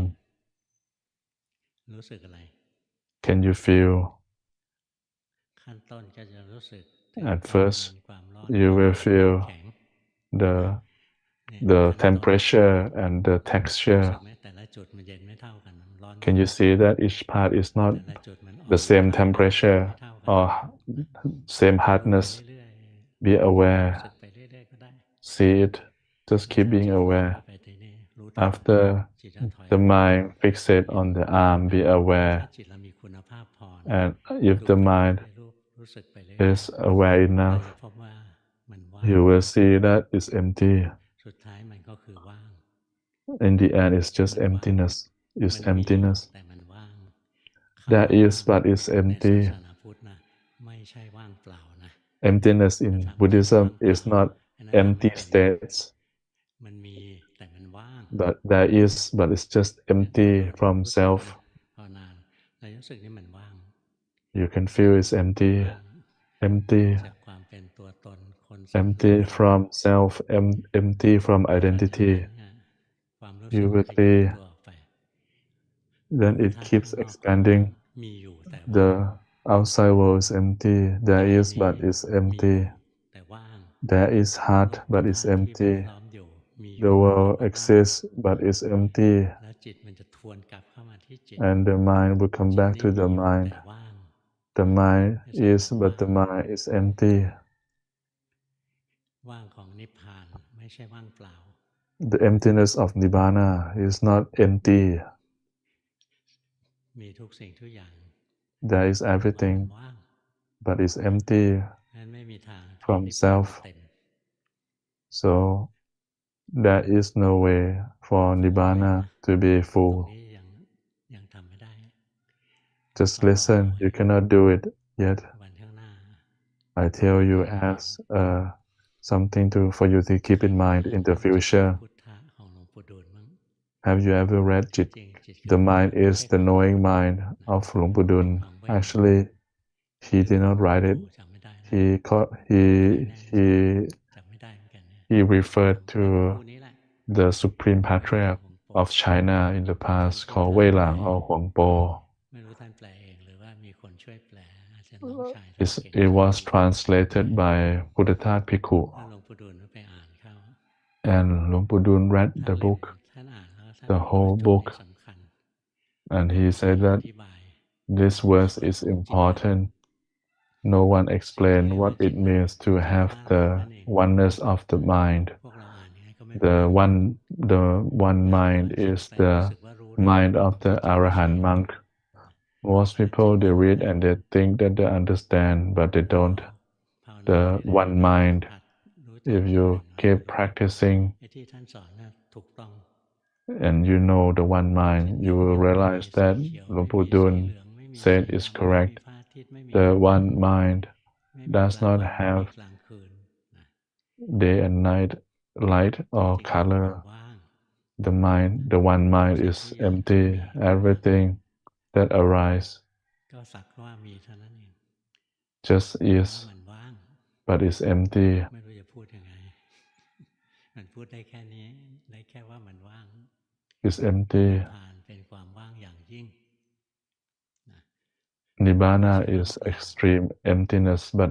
รู้สึกอะไร Can you feel? ขั้นต้นก็จะรู้สึกถึง At ความเย็น first, ความร้อน you ความ will หนืดความ feel แข็ง the เนี่ย the ขั้นต้น temperature and the รู้ texture. สึกไหมแต่ละจุดมันเย็นไม่เท่ากันมันร้อนไม่ Can เท่า you see that each part is not แต่ละจุดมันอ่อน the same ไม่เท่ากันแข็ง temperature ไม่เท่ากัน or same ดูไป hardness? เรื่อย Be ๆรู้ aware. สึกไปเรื่อยๆก็ได้ See it. Just แล้ว keep ถ้า being จิตลอย aware. เข้าไปทีนี้รู้ทัน After จิตจะถอยอ the อกมา mind fixate เนี่ย on the ดู arm, นะ be ถ้า aware. จิตเรามีคุณภาพพอนะ And if ดู the ไปเรื่ mind อยๆรู้สึกไปเรื่อย is aware ๆเรา enough, จะพบว่ามันว่าง you will see that it's empty. สุดท้ายมันก็คือว่าง In the end, it's just มันว่าง emptiness. มั It's นมีอยู่ emptiness. แต่มันว่าง There คำว่า is, ว่าง but it's ในศา empty. สนาพุทธนะไม่ใช่ว่างเปล่านะ Emptiness ถ้า in ถาม Buddhism ว่างเปล่า is not อันนั้นถามไม่ empty เป็นนะ states, มันมีแต่มันว่าง but there is, but it's just เนี่ยเรา empty ดู from รู้สึก self. นะภาวนานเรารู้สึกนี่มันว่าง You can feel it's มัน empty, ว่าง empty, จากความเป็นตัวตนคนสัตว์ empty บุคคล from self, empty from พอหลังจากนั้น identity. เนี่ยความรู้สึ You ก will ขยาย see, ตัวออกไป then โล it กธาตุ keeps ข้างนอกก็ว่าง expanding. มีอยู่แต่ว่าง The outside world is empty. There กาย is, นี้ but it's มีอยู่ empty. แต่ว่าง There is โล heart, ก but ธา it's ตุที่พ empty. ร้อมอยู่มีอยู่ The แต่ world ว่าว่าง exists, but it's empty. แล้วจิตมันจะทวนกลับเข้ามาที่จิต And the mind will come จิต back นี่ to มี the อยู่ mind. แต่ว่าง The mind ไม่ใช่ is, แต่ but ว่าง the mind is empty. ว่างของนิพพานไม่ใช่ว่างเปล่า The emptiness of Nibbana is not empty. มีทุกสิ่งทุกอย่าง There is แต่ว่ามัน everything, ว่าง but it's empty นั้นไม่มีทางที่ from นิพพาน self. จะเต็ม So there is no way for ฟังไว้ Nibbana นะ to be ตรง full. นี้ยังทำไม่ได้ Just ต้องรอ listen. You cannot do it yet. วันข้างหน้า I tell you จะได้เห็น as something for you to keep ใคร in เคย mind อ่าน in the หนังสือ future. พุทธะของหลวงปู่ดูลย์มั้ง Have you ever read ที่ Jit? จริงจิตคือ The ความ mind รู้ is ไม่ใช่ the ความ knowing รู้ mind นะ of Luangpu เป็น Dun. ความเว้น Actually, ห he รือ did หลว not ง write ปู่ it. จำไม่ได้นะ He ใครแน่ he จำไม่ได้เหมือนกันเนี่ย he referred จำได้ to คู่นี้แหละ the supreme เวหลาง patriarch หลวงโป of China in the ท่าน past พุท called ธะ Wei แปล Lang or Huangpo. ไม่รู้ท่านแปลเองหรือว่ามีคนช่วยแปลอาจจะน้องชายท่าน It's, เก่ง it ท่าน was ดี translated by Buddhatat แล้ว Bhikkhu, หลวงปู่ดูลย์ก็ไปอ่านเข้า and Luangpu Dun read ท่าน the เล่ม book, ท่านอ่านแล้วท่าน the บอกว่า whole จุดนี้ book, สำคัญ and ไม่ he มีใคร said อ that ธิบาย this ความ verse สุข is ของจิตนั้น important. No one สิ่งที่ explained เรียก what ว่าจิ it ตนั้น means to คือ have ว่าง the นั่นเอง oneness of the mind. พวกเราอ่านยังไงก็ไม่เป็นไร The one อ่าน mind คิด is ไปรู้ the สึกว่ารู้เรื่อง mind of แต่ the จิตไม่ใช่ Arahant monk. Most แต่จิต people ไม่ they รู้ read เรื่อง and they think that they understand, but they ก็ don't. ภาวนา The เรื่อย one ๆ mind, หัดรู้จัก if จิต you อย่างน้อย keep รู้ practicing ไอ้ที่ท่านสอนน่ะถูกต้อง and you know the one จิต mind, นิ่ you ง will อยู่ไม่มี realize สี that เขียวไม่ Luangpu มีสี Dun เหลืองไม่มี said สี is ดำไม่มี correct. พระอาทิตย์ไม่มี The พระจันท one ร์ mind ไม่มี does กลาง not วันไม่มี have กลางคืนนะ day and night, light ที่ or จริงคือความ color. ว่าง The mind, the one ทุก mind สิ่ง is ทุกอย่างที่ empty. มีขึ้นมา Everything that arises ก็สักว่ามีเท่านั้นเอง just แต่ว่า is, มันว่าง but is empty. ไม่รู้จะพูดยังไง มันพูดได้แค่นี้ได้แค่ว่ามันว่าง Is เพราะ empty. นิพพานเป็นความว่างอย่างยิ่งนะ Nibbana ไม่ใช่ว่าง is เปล่า extreme emptiness, but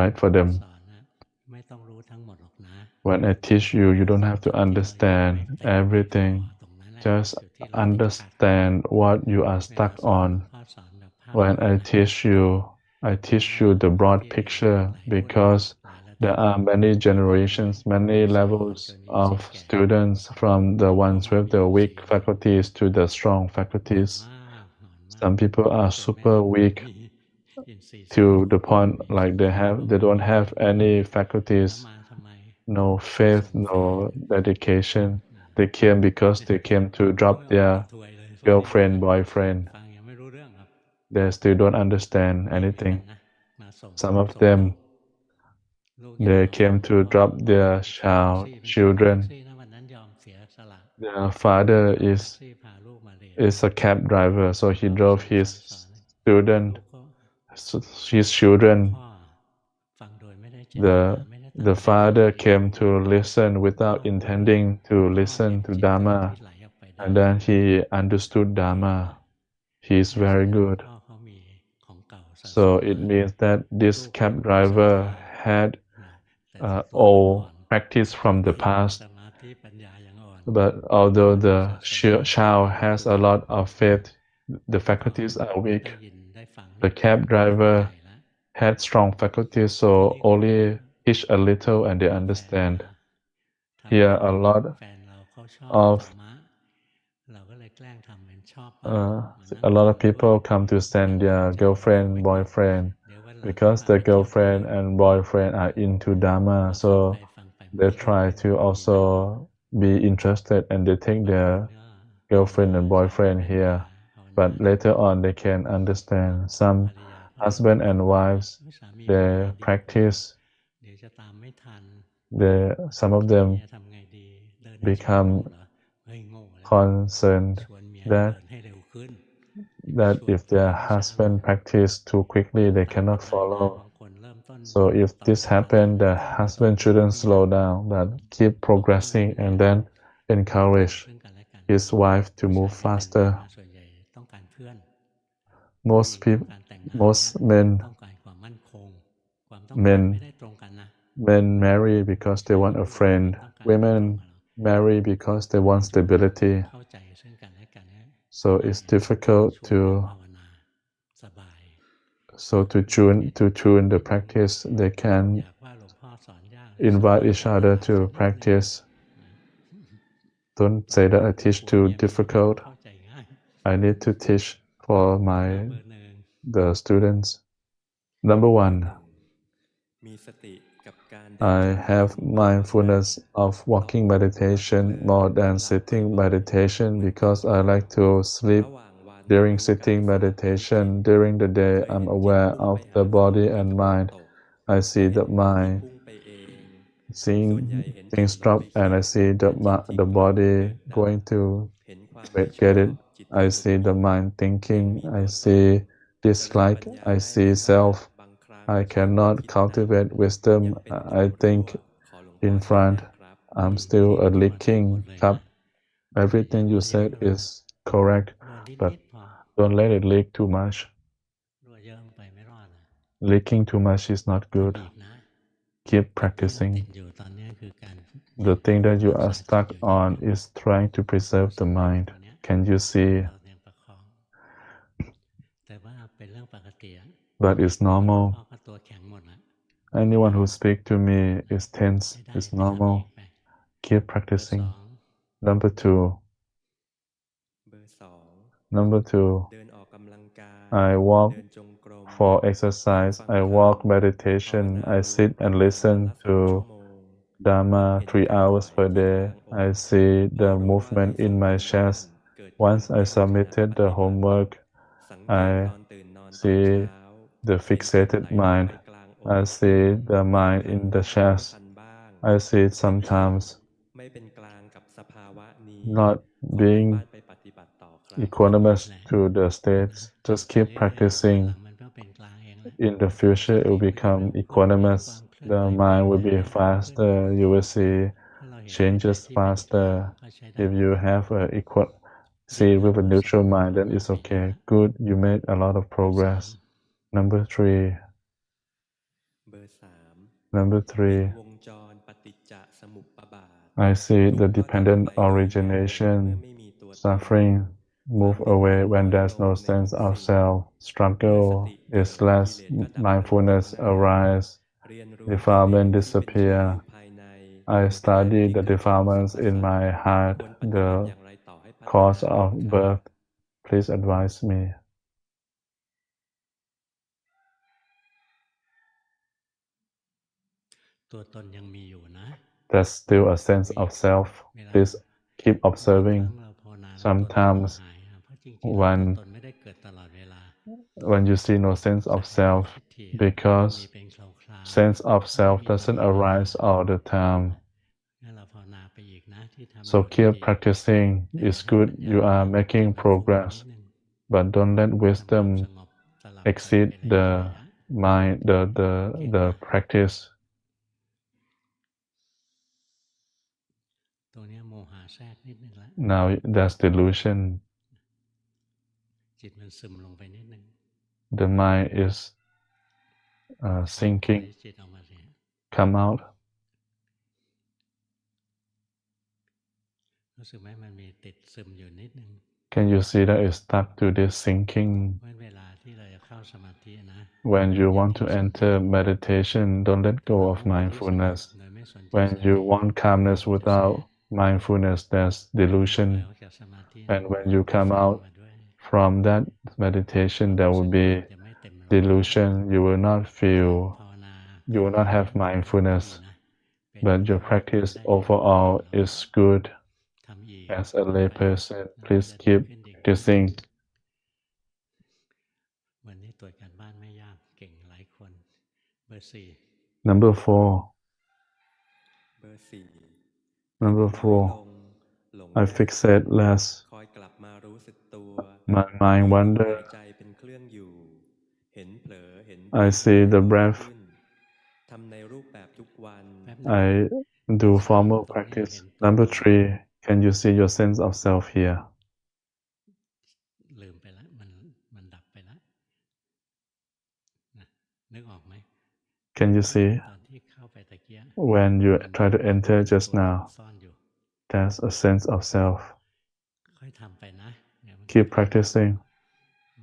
right for them. สอนนะไม่ต้องรู้ทั้งหมดหรอกนะ When I teach you, you don't have to จุดที่เรายังไม่ understand เต็มไม่พอ everything. ตรงนั้นแหละ Just จุดที่เราติดขัด understand what you are เวลา stuck สอน on. พ่อสอนแบบภาพร When วม I นะ teach you, I เพราะ teach ว่า you the จุด broad ที่เรียน picture หลายรุ่น because หลายระดั there บ are many ไม่เหมือนกัน generations, many สอน levels จนมีศิ of ษย์แก่ students from the บางคน ones with มี the weak 4 faculties to the strong อ่อน faculties. มากอ่อนมาก Some people are จนแม่ super ครู weak. มี to the point like they don't have any faculties, no faith, no dedication. They came because they came to drop their girlfriend, boyfriend. They still don't understand anything. Some of them, they came to drop their children. Their father is a cab driver, so he drove student, his children. The the father came to listen without intending to listen to Dhamma, and then he understood Dhamma. He is very good. So it means that this cab driver had all practice from the past. But although the child has a lot of faith, the faculties are weak. The cab driver had strong faculties, so only teach a little and they understand. Here, of uh, a lot of people come to send their girlfriend, boyfriend, because the girlfriend and boyfriend are into Dhamma, so they try to also be interested and they take their girlfriend and boyfriend here. But later on, they can understand. Some husband and wives, they practice. Some of them become concerned that if their husband practice too quickly, they cannot follow. So if this happens, the husband shouldn't slow down, but keep progressing and then encourage his wife to move faster. Most people, most men marry because they want a friend. Women marry because they want stability. So it's difficult to tune the practice. They can invite each other to practice. Don't say that I teach too difficult. I need to teach for the students. Number one, I have mindfulness of walking meditation more than sitting meditation because I like to sleep during sitting meditation. During the day, I'm aware of the body and mind. I see the mind, seeing things drop, and I see the body going to get it. I see the mind thinking. I see dislike. I see self. I cannot cultivate wisdom. I think in front. I'm still a leaking cup. Everything you said is correct, but don't let it leak too much. Leaking too much is not good. Keep practicing. The thing that you are stuck on is trying to preserve the mind. Can you see? But it's normal. Anyone who speaks to me is tense. It's normal. Keep practicing. Number two. Number two. I walk for exercise. I walk meditation. I sit and listen to Dhamma 3 hours per day. I see the movement in my chest. Once I submitted the homework, I see the fixated mind. I see the mind in the chest. I see it sometimes not being equanimous to the states. Just keep practicing. In the future, it will become equanimous. The mind will be faster. You will see changes faster. If you have see it with a neutral mind, then it's okay. Good, you made a lot of progress. Number three. Number three. I see the dependent origination, suffering move away when there's no sense of self. Struggle is less, mindfulness arise, defilement disappear. I study the defilements in my heart, the cause of birth. Please advise me. ตัวตนยังมีอยู่นะ there's still a sense มี of self. เวลา Please keep บางครั้ง observing. เราภาวนาแล้วตัวตนเรา Sometimes หายเพราะจริงๆแล้วตัว when ตนไม่ได้เกิดตลอดเวลา when you see no sense สั of กแต่ว่า self ทิฏฐิมันมี because เป็นคราว sense of ๆ ไม่ self มีตล doesn't อดเวลา arise all the time. งั้นเราภาวนาไปอีกนะที่ทำอ So ยู่ keep ดี practicing. ๆ It's good อย่า you are จิต making มันฟุ้งไปนิ progress, ดนึง but don't let ทำความ wisdom สงบสลับกัน exceed ไประ the ยะ mind, เก่ง the นะ practice. ตรงนี้โมหะแทรกนิดนึงละ Now that's delusion. จิตมันซึมลงไปนิดนึง The mind is ถอย sinking. จิตออกมาสิ Come out. รู้สึกไหมมันมีติดซึมอยู่นิดนึง Can you see that it's stuck to this sinking? เพราะเวลาที่เราจะเข้าสมาธินะ When you อย่า want ทิ้ to งสติ enter meditation, don't let ถ้า go เรา of มุ่งไปที่สงบ mindfulness. โดยไม่สนใจ When ส you ติ want calmness มันจะแทรก without mindfulness, that's ถอย delusion. ออกจากสมาธินะ And when เอา you ตัว come แฝง out มาด้วย from that ควา meditation, ม there รู้สึ will กตัว be จะไม่เต็มร้อย delusion. You will not แต่ feel, ภาวนา you will not เน้ have นจุดนั้นก็ดี mindfulness, นะ เป็น but ค your ฤหัสถ์ practice ทำได้อย่างเต็ม overall ร้อย is good. ทำอีก As a ทำ lay ไป person, แล้วมัน please จะดี keep ขึ้นอีกนะ practicing. วันนี้ตรวจการบ้านไม่ยาก เก่งหลายคน เบอร์ 4 Number 4. เบอร์ 4 จิต Number น้อยล 4. ง หลง I รู้สึก fixate less. คอยกลับมารู้สึกตัว My มี mind ลม wander. หายใจเป็นเครื่องอยู่ เห็นเผลอ เห็น I เพ่ง see ได้ the บ่อย breath. ขึ้น ทำในรูปแบบทุกวัน แป๊บนึงนะ I เบอ do ร์ 4 formal ตรงเนี้ย practice. เห็นตัว Number ตน 3. Can you see your sense of self here? ลืมไปแล้ว มันดับไปแล้วนะนึกออกไหม Can you ว่า see ตอนที่เข้าไปตะเกีย when you มัน try to มี enter ตัว just ตน now? ซ่อนอยู่ That's a sense of self. ค่อยทำไปนะเดี๋ยวมันก็ Keep ดี practicing.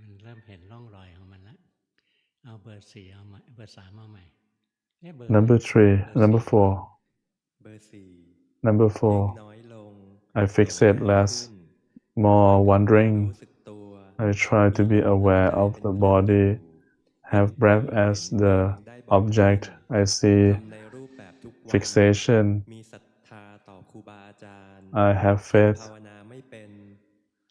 มันเริ่มเห็นร่องรอยของมันแล้ว เอาเบอร์ 4 เอาใหม่ เบอร์ 3 เอาใหม่ เบอร์อะไร Number 3. เบอร์ Number 4 4. เบอร์ 4 Number ยิ่ง 4. น้อยลง I หลง fixate ง่าย less, ขึ้น คอย more กลับมารู้ wandering. สึกตัว I try มี to be ลมหาย aware ใจ of เป็น the เครื่องอยู่ body, เห็น have เผลอ breath เห็น as เพ่ the งได้บ่อยขึ้น object. I see ทำในรูปแบบทุกวัน fixation. มีศรัทธาต่อครูบาอาจารย์ I have ยัง faith. ภาวนาไม่เป็น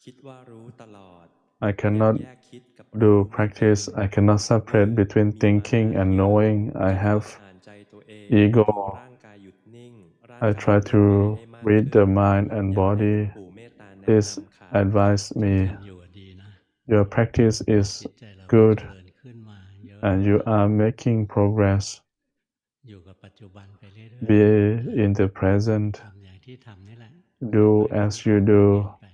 คิดว่ารู้ตลอด I ยัง cannot แยกคิดกับ do รู้ไม่เป็น practice. I cannot เบื่ separate อ between มีมา thinking นะ and เยอะ knowing. I จึงเข้า have ไปอ่านใจตัวเอง ego. ดูร่างกายหยุดนิ่ง ร่าง I กาย try เคลื่อนไหว to ให้มาก read ขึ้ the น mind and อยากให้หลว body. งปู่เมตตาแนะ Please นำค่ะ advise ที่ me. ทำอยู่อะดีนะ Your practice จิ is ตใจเราก็ good เจริญขึ้นมาเยอะ and you are making progress. อยู่กับปัจจุบันไปเรื่อย Be ๆ in the present. ทำอย่างที่ทำนี่แหละ Do ค่อยๆ as รู้ you เปลี่ย do นไป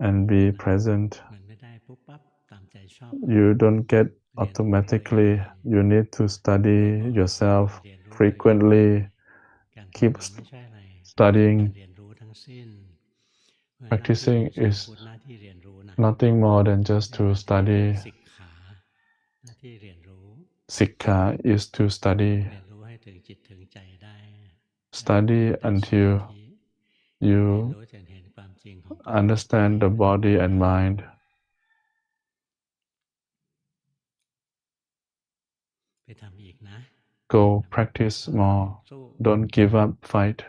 and be present. มันไม่ได้ปุ๊บปั๊บตามใจชอบ You don't get เรียนรู้ตัวเอง automatically. You need to study บ่อยๆ yourself เรียนรู้ตัวเอง frequently. การภาว Keep นาไม่ใช่อะไร เป็นการ studying. เรียนรู้ทั้งสิ้นเพราะฉะนั้นหน้าที่ Practicing ของชาว is พุทธหน้าที่เรียนรู้นะ nothing more than ไม่ just ใช่ to หน้าที่เรียก study. สิกขา หน้าที่เรียนรู้ Sikha is to study. เรียนรู้ให้ถึงจิตถึงใจได้ Study ได้สมา until ธิ เรียน you รู้จนเห็นความจริงของตัวตน understand the ได้ body and mind. ไปทำอีกนะ Go ทำอีก practice ท้อถอย more. สู้ Don't give up, fight.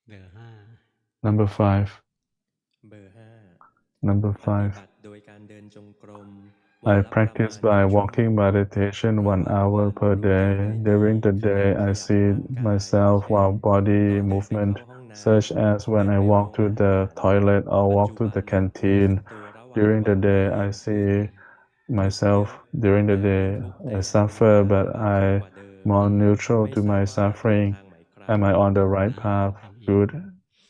เบอร์ 5 Number 5. เบอร์ Number 5 ปฏิ 5. บัติโดยการเดินจงกรม วัน I ละประมา practice ณ by 1 ชั่วโม walking ง meditation ระห 1 ว่าง hour วัน per รู้กาย day. ด้วย During นิ่ the ง ขณะ day, ข I ยับ see ร่างกาย myself เช่น while ต body อนเดินไป movement, เข้าห้องน้ such as ำ when เดิน I ไปโร walk ง to อา the หาร toilet or ปัจ walk จุ to บั the น รู้สึ canteen. กตัวระหว่าง During วั the นที่ day, ยิ่ I งขึ้น see ทุกข์เย myself อะ during แต่ the มี day. ทุกข์แต่ I ยังมี suffer, ภา but ระมากขึ้น I กว่าเดิม more neutral ไม่ to ทราบ my ว่าเราเดิน suffering. ทางไหนครับ Am I on the ถูก right นะ path? ทำอีก Good.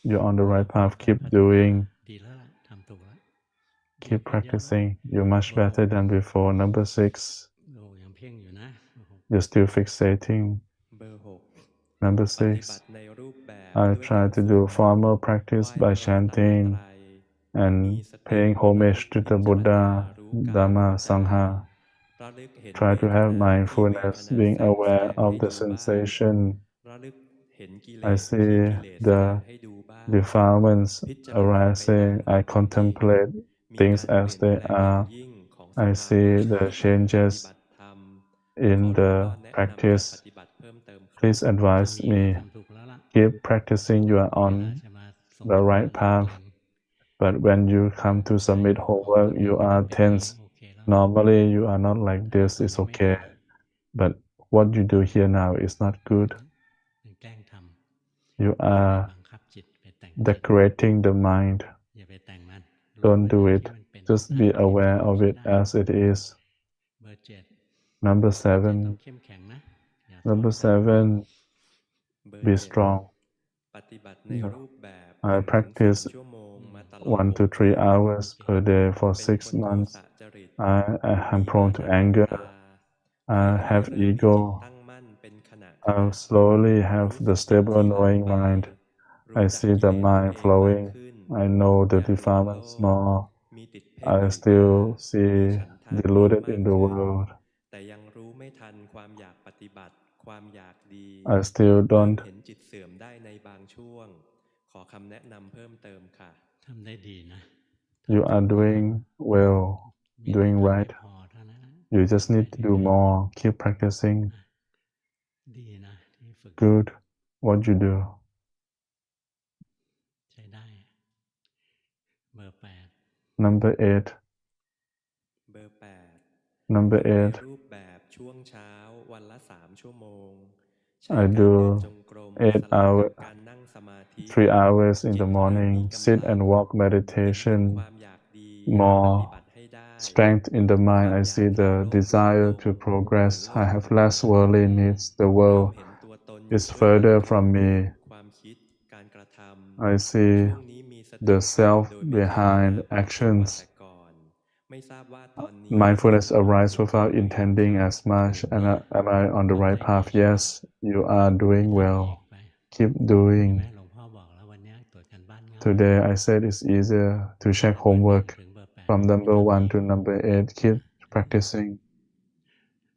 You're on the เรา right ค่ path. อย Keep ๆ พัฒนา doing. ดีแล้วล่ะ ทำถูกแล้ว ดี Keep ขึ้นเยอะแล้ว practicing. You're much เบอร์ better than before. Number 6. 6 โอ้ยังเพ่งอยู่นะเบอร์ 6 You're still fixating. เบอร์ Number 6 ปฏิบัติ 6. ในรูปแบบ I ด้วย try การ to สวด do มนต์ formal ไห practice ว้ by พระรัตนตรั chanting ย มี and สติ paying ระลึ homage ก to พิ the จารณา Buddha, รู้กาย Dhamma, รู้ใจ Sangha. ระลึกเห็น Try เว to ท have นาที่เวท mindfulness, นา being แทรก aware ให้ of the ดูบ้าง sensation. ระลึกเห็นกิเล I สที่ see กิเลสแสดง the ให้ดูบ้าง defilements พิจารณาไปตาม arising. ควา I มเป็นจริง contemplate มี things การ as เปลี่ยน they แปลงอย่าง are. ยิ่งของส I ภาวะ see ใน the การปฏิ changes บัติธรรม ขอ in รู้ the ข้อแนะนำการ practice. ปฏิบัติเพิ่มเติมค please advise ถ้ามีก็ me. ทำถูกแล้วล่ะ Keep practicing. You are เวลา on จะมาส่ง the ผล right อีก path. ทีหนึ่ง But when you come to ใจ submit ของ homework, ตัวเอง you มัน are เป็นอย่างนี้ tense. โอเคแล้ว Normally, you are not like แต่ถ้า this. ตอน It's นี้ไม่ได้ okay. But what you do here now is not good. เป็นแกล้งท You ำอย่าไป are บังคับจิตไปแต่งจิต decorating the mind. อย่าไปแต่งมัน Don't รู้ do ไว้ it. ที่มันเป็น Just ได้ be ที่ aware ฝึก of ใช้ it ได้ as it is. เบอร์ 7 Number เบอร์ 7 ต้อง 7. เข้มแข็งนะ อย่าท้อ Number ใจ 7. เบอร์ Be 7 strong. ปฏิบัติใน No. รูปแบบ I 1-3 practice ชั่วโมงมาตลอด 1 to 6 3 เดือน hours โอเค per day for เป็น 6 คนโท months. สะจริต I am มี prone มา to นะเมต anger. ตา I ค่อยๆ have เริ่มมีจิต ego. ตั้งมั่นเป็นขณะ I slowly รู้ have สึ the กจิต stable ที่ไหล knowing ไป mind. รู้ I จัก see กิ the เลสตัว mind เองมาก flowing. ขึ้น I know อ the ย่าหลงโล defilements ภ more. มีติดเพ่ง I อยู่ still บ้าง มี see ฉันทะ เพิ่ม deluded มา in ก the ขึ้น world. แต่ยังรู้ไม่ทันความอยากปฏิบัติ ความอยากดี I still เริ่ม don't. เห็นจิตเสื่อมได้ในบางช่วง ขอคำแนะนำเพิ่มเติมค่ะ ทำได้ดีนะ You ทำถู are กแล้ว doing well, มีแต่ doing ทำให้ right. พอเท่านั้นนะ You just ทำไป need to do เรื่อย more. Keep practicing. ๆ ดีนะ ที่ฝึก Good. What you do. ใช้ได้ เบอร์ 8 Number 8. เบอร์ 8 Number อยู่ใน 8. รูปแบบช่วงเช้าวันละ 3 ชั่วโมง ใช้ I การเดิน do จงกรม 8 สลับกับ hours, การนั่งสมาธิ 3 hours in จิ the ตเริ่มมี morning. กำ Sit ลัง and walk เห็นถึง meditation. ความอยากดีอยากปฏิ More บัติให้ได้ strength in the ควา mind. ม I อยาก see คลาย the โลภลด desire ล to ง เหมือน progress. โล I ก have เบา less บาง worldly needs. The เริ่ม world เห็นตัวตนอยู่ is เบื้องหลั further ง from คำพู me. ด ความคิด การกระท I ำ see ช่วงนี้มีสติ the เกิด self โดยไม่เจตนา behind พอสมกว่า actions. แต่ก่อน ไม่ทราบว่าตอนนี้ Mindfulness สติยัง arises ถูกต้อง without หรือยัง intending คะ as ถู much. ก And ค่ะ am I on the ทำ right ได้ดี path? ใช่ไหม Yes, you are ไป doing ทำอี well. กไป Keep เห็นไหม doing. หลวงพ่อบอกแล้ววันนี้ตรวจการบ้านง่าย Today I said it's easier to ตั้ง check แต่เบอร์ 1 homework ถึงเบอร์ 8 from ไป number ทำ 1 อีก to number 8. Keep practicing.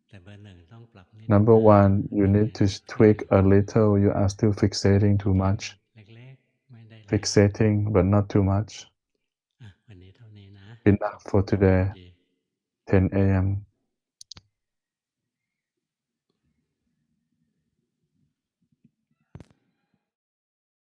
แต่เบอร์ 1 ต้องปรับนิดนึง Number นะ 1, you เบอร์ need to 1 เครียด tweak a little. You are still fixating too เครียด much. เล็กๆ ไม่ได้แรง Fixating, but not too much. อ่ะวันนี้เท่านี้นะ Enough for ขอบคุณ today. ดี 10 a.m.